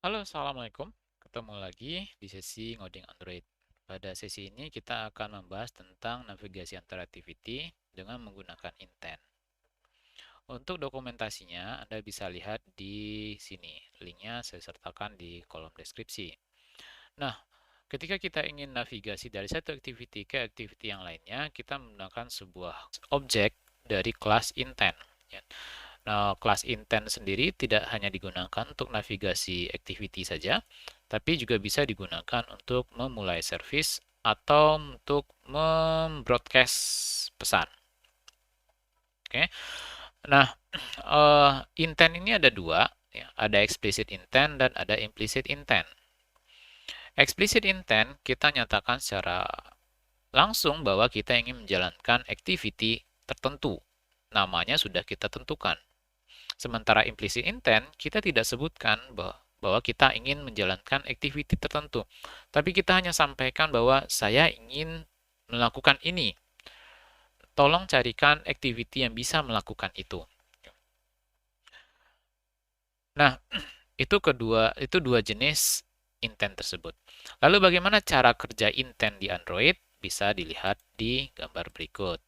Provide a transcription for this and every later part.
Halo, Assalamualaikum. Ketemu lagi di sesi ngoding Android. Pada sesi ini kita akan membahas tentang navigasi antar activity dengan menggunakan intent. Untuk dokumentasinya, Anda bisa lihat di sini. Linknya saya sertakan di kolom deskripsi. Nah, ketika kita ingin navigasi dari satu activity ke activity yang lainnya, kita menggunakan sebuah objek dari kelas intent. Ya. Nah, kelas intent sendiri tidak hanya digunakan untuk navigasi activity saja, tapi juga bisa digunakan untuk memulai service atau untuk membroadcast pesan. Oke. Nah, intent ini ada dua, ya. Ada explicit intent dan ada implicit intent. Explicit intent kita nyatakan secara langsung bahwa kita ingin menjalankan activity tertentu. Namanya sudah kita tentukan. Sementara implicit intent, kita tidak sebutkan bahwa kita ingin menjalankan activity tertentu. Tapi kita hanya sampaikan bahwa saya ingin melakukan ini. Tolong carikan activity yang bisa melakukan itu. Nah, itu dua jenis intent tersebut. Lalu bagaimana cara kerja intent di Android? Bisa dilihat di gambar berikut.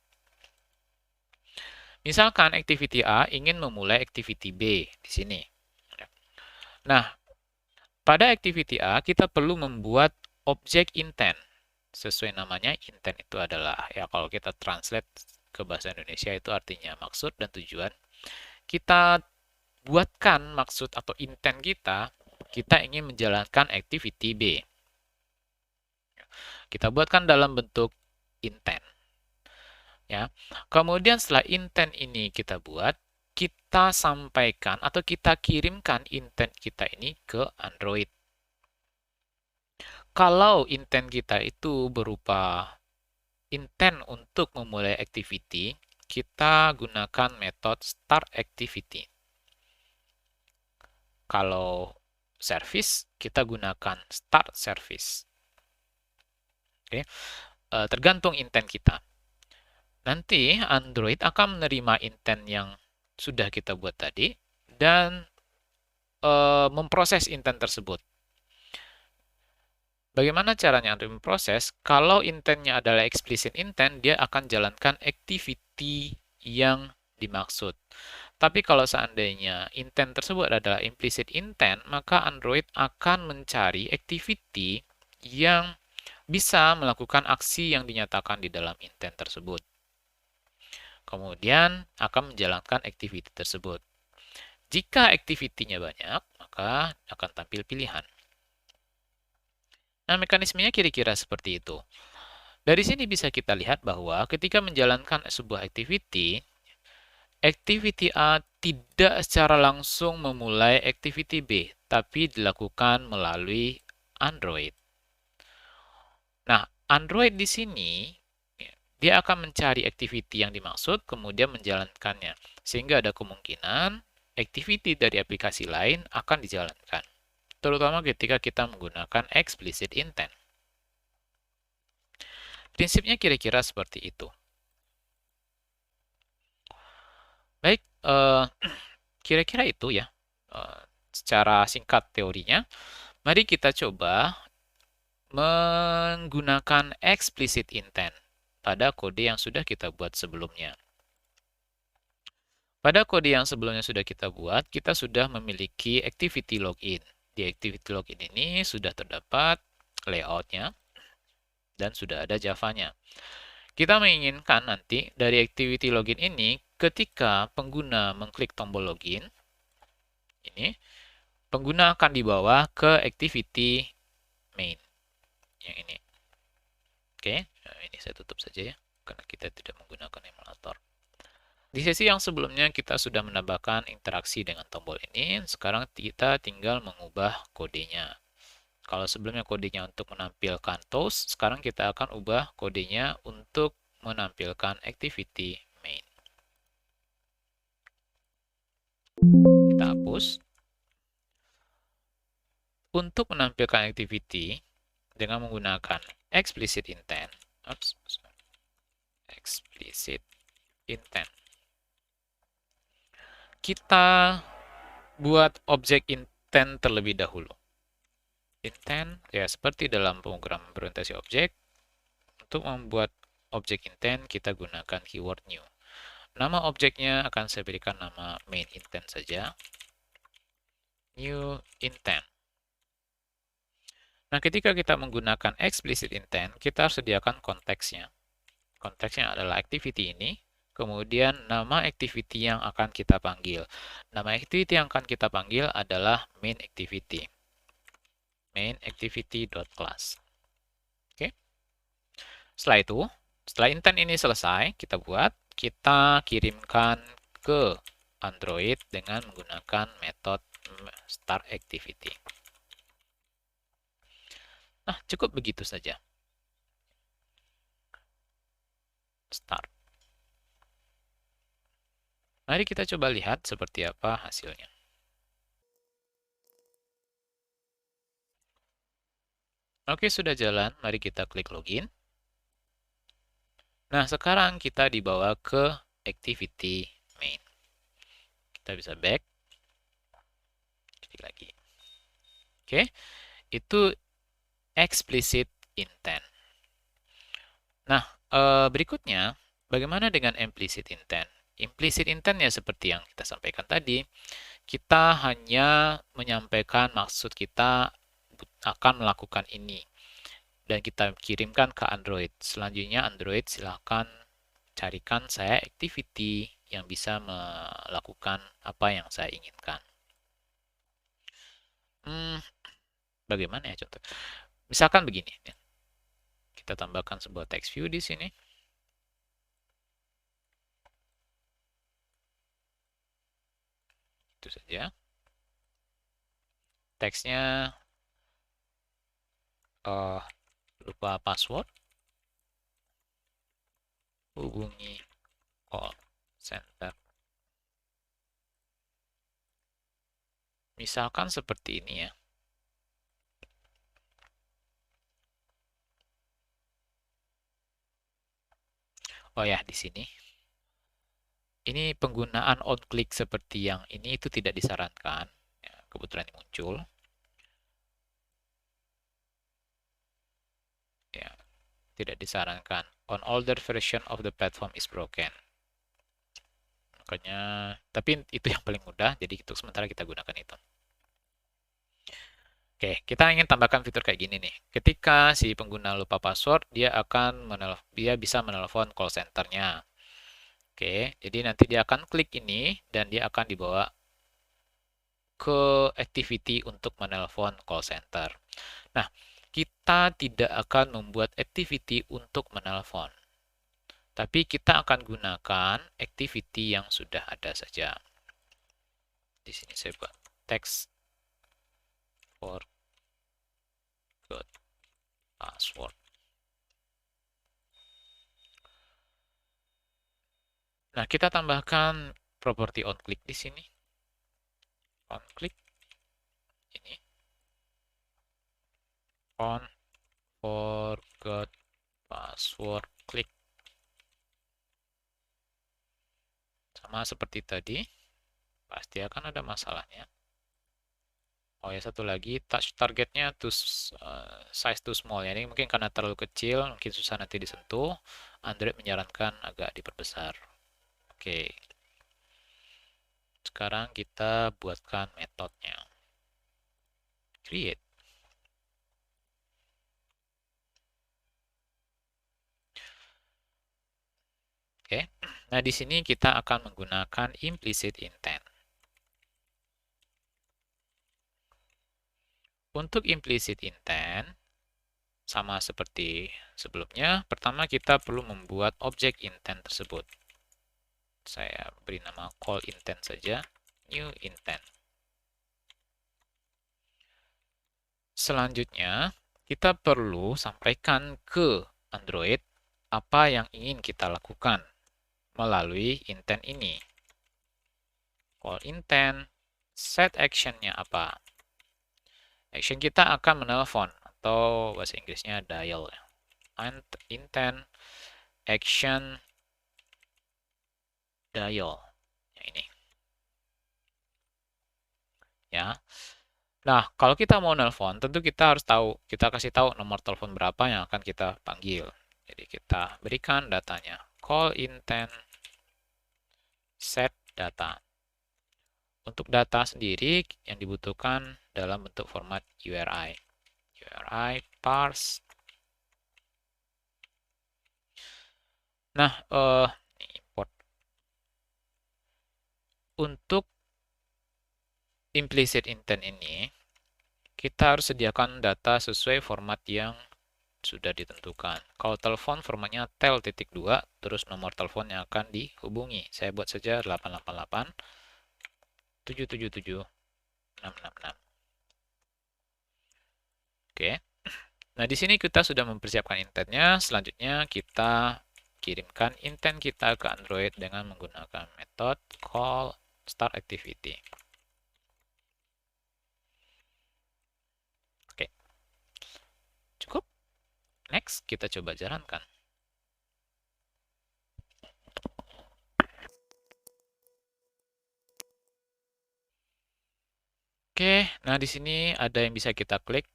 Misalkan activity A ingin memulai activity B di sini. Nah, pada activity A kita perlu membuat objek intent. Sesuai namanya, intent itu adalah, ya kalau kita translate ke bahasa Indonesia itu artinya maksud dan tujuan. Kita buatkan maksud atau intent kita ingin menjalankan activity B. Kita buatkan dalam bentuk intent. Ya. Kemudian setelah intent ini kita buat, kita sampaikan atau kita kirimkan intent kita ini ke Android. Kalau intent kita itu berupa intent untuk memulai activity, kita gunakan metode start activity. Kalau service, kita gunakan start service. Oke. Tergantung intent kita. Nanti Android akan menerima intent yang sudah kita buat tadi dan memproses intent tersebut. Bagaimana caranya Android memproses? Kalau intentnya adalah explicit intent, dia akan jalankan activity yang dimaksud. Tapi kalau seandainya intent tersebut adalah implicit intent, maka Android akan mencari activity yang bisa melakukan aksi yang dinyatakan di dalam intent tersebut. Kemudian akan menjalankan activity tersebut. Jika activity-nya banyak, maka akan tampil pilihan. Nah, mekanismenya kira-kira seperti itu. Dari sini bisa kita lihat bahwa ketika menjalankan sebuah activity, activity A tidak secara langsung memulai activity B, tapi dilakukan melalui Android. Nah, Android di sini, dia akan mencari activity yang dimaksud, kemudian menjalankannya. Sehingga ada kemungkinan activity dari aplikasi lain akan dijalankan. Terutama ketika kita menggunakan explicit intent. Prinsipnya kira-kira seperti itu. Baik, kira-kira itu ya, secara singkat teorinya. Mari kita coba menggunakan explicit intent pada kode yang sudah kita buat sebelumnya. Pada kode yang sebelumnya sudah kita buat, kita sudah memiliki activity login. Di activity login ini sudah terdapat layoutnya dan sudah ada Java-nya. Kita menginginkan nanti dari activity login ini, ketika pengguna mengklik tombol login, ini, pengguna akan dibawa ke activity main. Yang ini. Oke, nah ini saya tutup saja ya, karena kita tidak menggunakan emulator. Di sesi yang sebelumnya kita sudah menambahkan interaksi dengan tombol ini, sekarang kita tinggal mengubah kodenya. Kalau sebelumnya kodenya untuk menampilkan toast, sekarang kita akan ubah kodenya untuk menampilkan activity main. Kita hapus. Untuk menampilkan activity dengan menggunakan explicit intent, kita buat objek intent terlebih dahulu. intent, ya seperti dalam pemrograman berorientasi objek, untuk membuat objek intent kita gunakan keyword new. Nama objeknya akan saya berikan nama main intent saja. New intent. Nah, ketika kita menggunakan explicit intent, kita harus sediakan konteksnya. Konteksnya adalah activity ini, kemudian nama activity yang akan kita panggil. Nama activity yang akan kita panggil adalah main activity. Main activity.class. Oke. Setelah itu, setelah intent ini selesai, kita kirimkan ke Android dengan menggunakan metode start activity. Nah, cukup begitu saja. Start. Mari kita coba lihat seperti apa hasilnya. Oke, sudah jalan. Mari kita klik login. Nah, sekarang kita dibawa ke activity main. Kita bisa back. Klik lagi. Oke, itu explicit intent. Nah, berikutnya, bagaimana dengan implicit intent? Implicit intent ya seperti yang kita sampaikan tadi, kita hanya menyampaikan maksud kita akan melakukan ini. Dan kita kirimkan ke Android. Selanjutnya Android silahkan carikan saya activity yang bisa melakukan apa yang saya inginkan. Bagaimana ya contoh? Misalkan begini. Kita tambahkan sebuah text view di sini. Itu saja. Teksnya lupa password. Hubungi call center. Misalkan seperti ini ya. Oh ya, di sini. Ini penggunaan on-click seperti yang ini itu tidak disarankan. Ya, kebetulan ini muncul. Ya, tidak disarankan. On older version of the platform is broken. Makanya, tapi itu yang paling mudah, jadi untuk sementara kita gunakan itu. Oke, kita ingin tambahkan fitur kayak gini nih. Ketika si pengguna lupa password, dia bisa menelpon call center-nya. Oke, jadi nanti dia akan klik ini dan dia akan dibawa ke activity untuk menelpon call center. Nah, kita tidak akan membuat activity untuk menelpon. Tapi kita akan gunakan activity yang sudah ada saja. Di sini saya buat text forgot password. Nah, kita tambahkan property onClick di sini. OnClick ini. On forgot password click. Sama seperti tadi, pasti akan ada masalahnya. Oh ya, satu lagi, touch targetnya size too small. Ya, ini mungkin karena terlalu kecil, mungkin susah nanti disentuh. Android menyarankan agak diperbesar. Oke. Sekarang kita buatkan metodenya. Create. Oke. Nah, di sini kita akan menggunakan implicit intent. Untuk implicit intent, sama seperti sebelumnya, pertama kita perlu membuat objek intent tersebut. Saya beri nama call intent saja, new intent. Selanjutnya, kita perlu sampaikan ke Android apa yang ingin kita lakukan melalui intent ini. Call intent, set action-nya apa? Action kita akan menelpon, atau bahasa Inggrisnya dial. Intent, action, dial. Yang ini. Ya. Nah, kalau kita mau nelpon, tentu kita harus tahu, kita kasih tahu nomor telepon berapa yang akan kita panggil. Jadi kita berikan datanya. Call intent set data. Untuk data sendiri yang dibutuhkan dalam bentuk format URI. URI parse. Nah, import. Untuk implicit intent ini, kita harus sediakan data sesuai format yang sudah ditentukan. Kalau telepon formatnya tel.2, terus nomor telepon yang akan dihubungi. Saya buat saja 888 777 666. Oke. Nah, di sini kita sudah mempersiapkan intentnya. Selanjutnya kita kirimkan intent kita ke Android dengan menggunakan metode call start activity. Oke. Cukup. Next, kita coba jalankan. Oke, nah di sini ada yang bisa kita klik.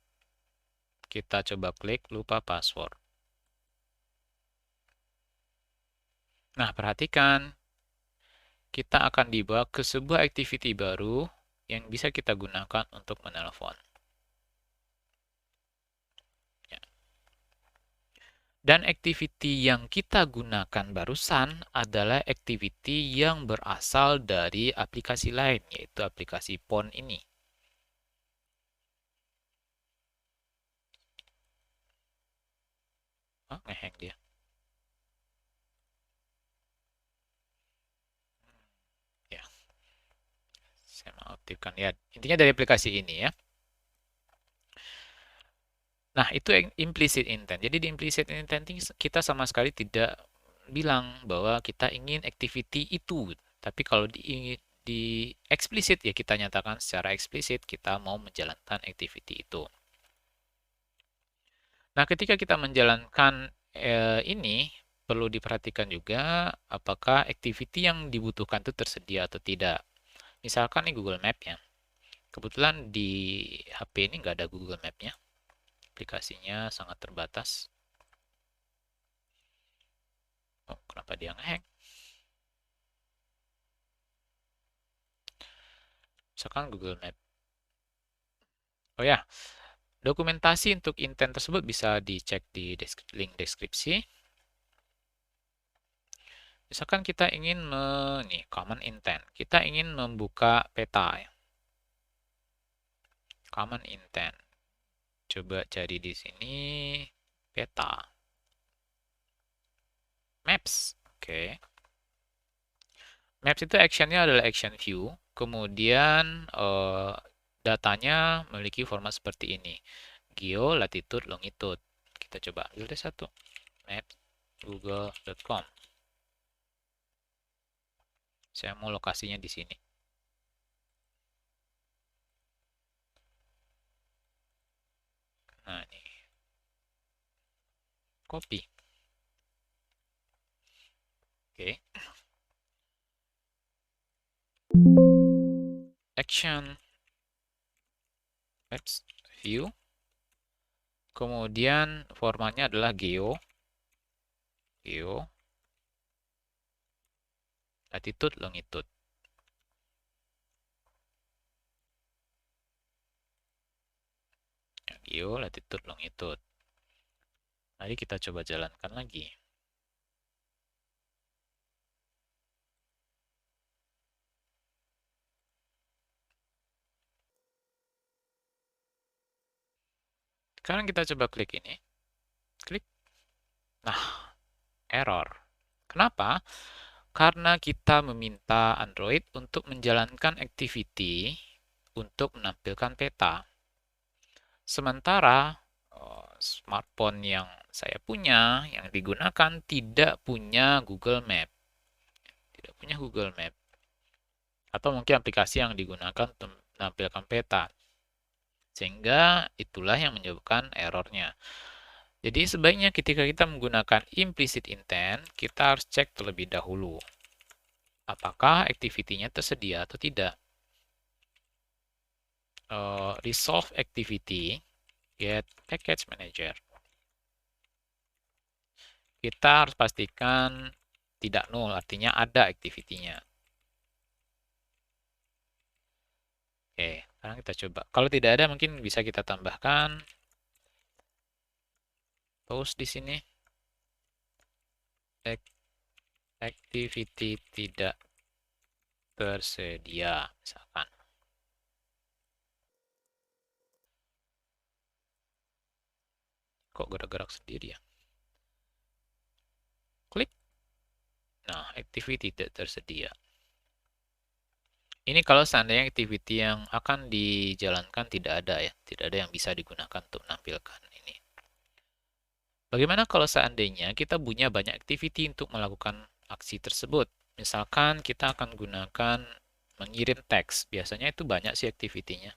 Kita coba klik lupa password. Nah, perhatikan. Kita akan dibawa ke sebuah activity baru yang bisa kita gunakan untuk menelpon. Ya. Dan activity yang kita gunakan barusan adalah activity yang berasal dari aplikasi lain, yaitu aplikasi phone ini. Oh, ngehang dia. Ya, saya mau aktifkan. Ya, intinya dari aplikasi ini ya. Nah, itu implicit intent. Jadi di implicit intent kita sama sekali tidak bilang bahwa kita ingin activity itu. Tapi kalau di eksplisit ya kita nyatakan secara eksplisit kita mau menjalankan activity itu. Nah, ketika kita menjalankan ini perlu diperhatikan juga apakah activity yang dibutuhkan itu tersedia atau tidak. Misalkan nih Google Map ya. Kebetulan di HP ini nggak ada Google Map-nya. Aplikasinya sangat terbatas. Oh, kenapa dia ngehack? Misalkan Google Map. Oh ya, dokumentasi untuk intent tersebut bisa dicek di link deskripsi. Misalkan kita ingin nih common intent, kita ingin membuka peta ya. Common intent. Coba cari di sini peta. Maps. Oke. Maps itu actionnya adalah action view. Kemudian datanya memiliki format seperti ini. Geo, latitude, longitude. Kita coba dulu deh satu. Maps google.com. Saya mau lokasinya di sini. Nah, ini. Copy. Oke. Action. Maps view. Kemudian formatnya adalah geo. Geo. Latitude, longitude. Geo, latitude, longitude. Mari kita coba jalankan lagi. Sekarang kita coba klik ini. Klik. Nah, error. Kenapa? Karena kita meminta Android untuk menjalankan activity untuk menampilkan peta. Sementara smartphone yang saya punya, yang digunakan tidak punya Google Map. Tidak punya Google Map. Atau mungkin aplikasi yang digunakan untuk menampilkan peta. Sehingga itulah yang menyebabkan errornya. Jadi sebaiknya ketika kita menggunakan implicit intent, kita harus cek terlebih dahulu. Apakah activity-nya tersedia atau tidak. resolve activity get package manager. Kita harus pastikan tidak null, artinya ada activity-nya. Oke, sekarang kita coba. Kalau tidak ada, mungkin bisa kita tambahkan post di sini. Activity tidak tersedia, misalkan. Kok gerak-gerak sendiri ya? Klik. Nah, activity tidak tersedia. Ini kalau seandainya activity yang akan dijalankan tidak ada ya, tidak ada yang bisa digunakan untuk menampilkan ini. Bagaimana kalau seandainya kita punya banyak activity untuk melakukan aksi tersebut? Misalkan kita akan gunakan mengirim teks, biasanya itu banyak sih activity-nya.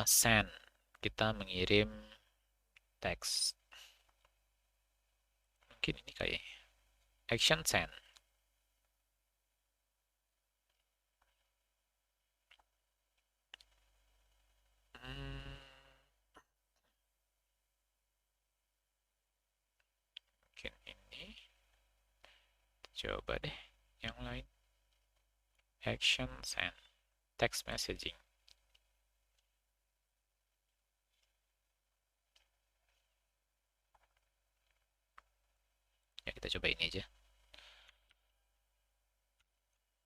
Send, kita mengirim teks. Mungkin ini kayak action send. Mungkin ini. Coba deh yang lain. Action send. Text messaging. Ya, kita coba ini aja.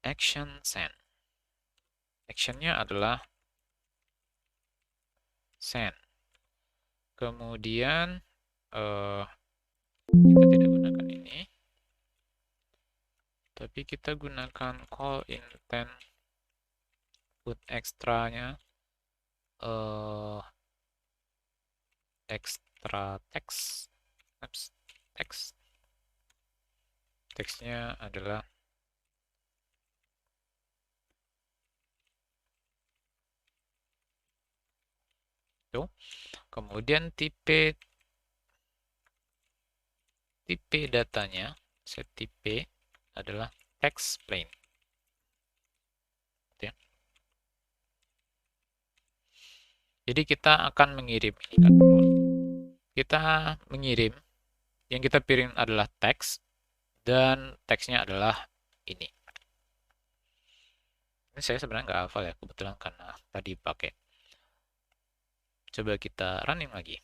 Action send. Actionnya adalah send. Kemudian kita tidak gunakan ini, tapi kita gunakan call intent put ekstranya extra text. Teksnya adalah itu. Kemudian tipe datanya, set tipe adalah text plain. Ya. Jadi kita akan mengirim ini kan. Kita mengirim, yang kita pilih adalah teks, dan teksnya adalah ini. Ini saya sebenarnya nggak hafal ya, kebetulan karena tadi pakai. Coba kita running lagi.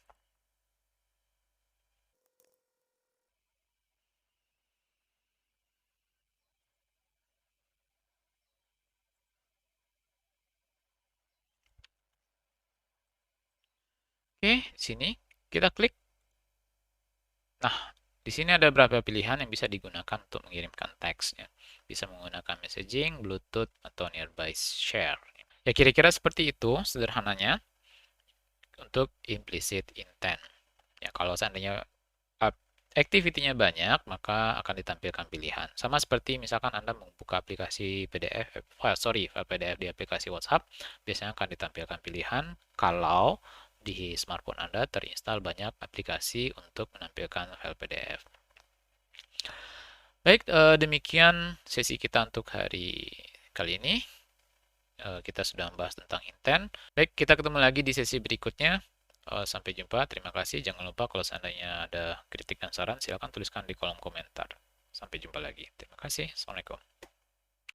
Oke, sini kita klik. Nah, di sini ada beberapa pilihan yang bisa digunakan untuk mengirimkan teksnya. Bisa menggunakan messaging, Bluetooth, atau nearby share. Ya, kira-kira seperti itu sederhananya untuk implicit intent. Ya, kalau seandainya activity-nya banyak, maka akan ditampilkan pilihan. Sama seperti misalkan Anda membuka aplikasi PDF, file PDF di aplikasi WhatsApp, biasanya akan ditampilkan pilihan kalau di smartphone Anda terinstall banyak aplikasi untuk menampilkan file PDF. Baik, demikian sesi kita untuk hari kali ini. Kita sudah membahas tentang intent. Baik, kita ketemu lagi di sesi berikutnya. Sampai jumpa, terima kasih. Jangan lupa kalau seandainya ada kritik dan saran, silakan tuliskan di kolom komentar. Sampai jumpa lagi. Terima kasih. Assalamualaikum.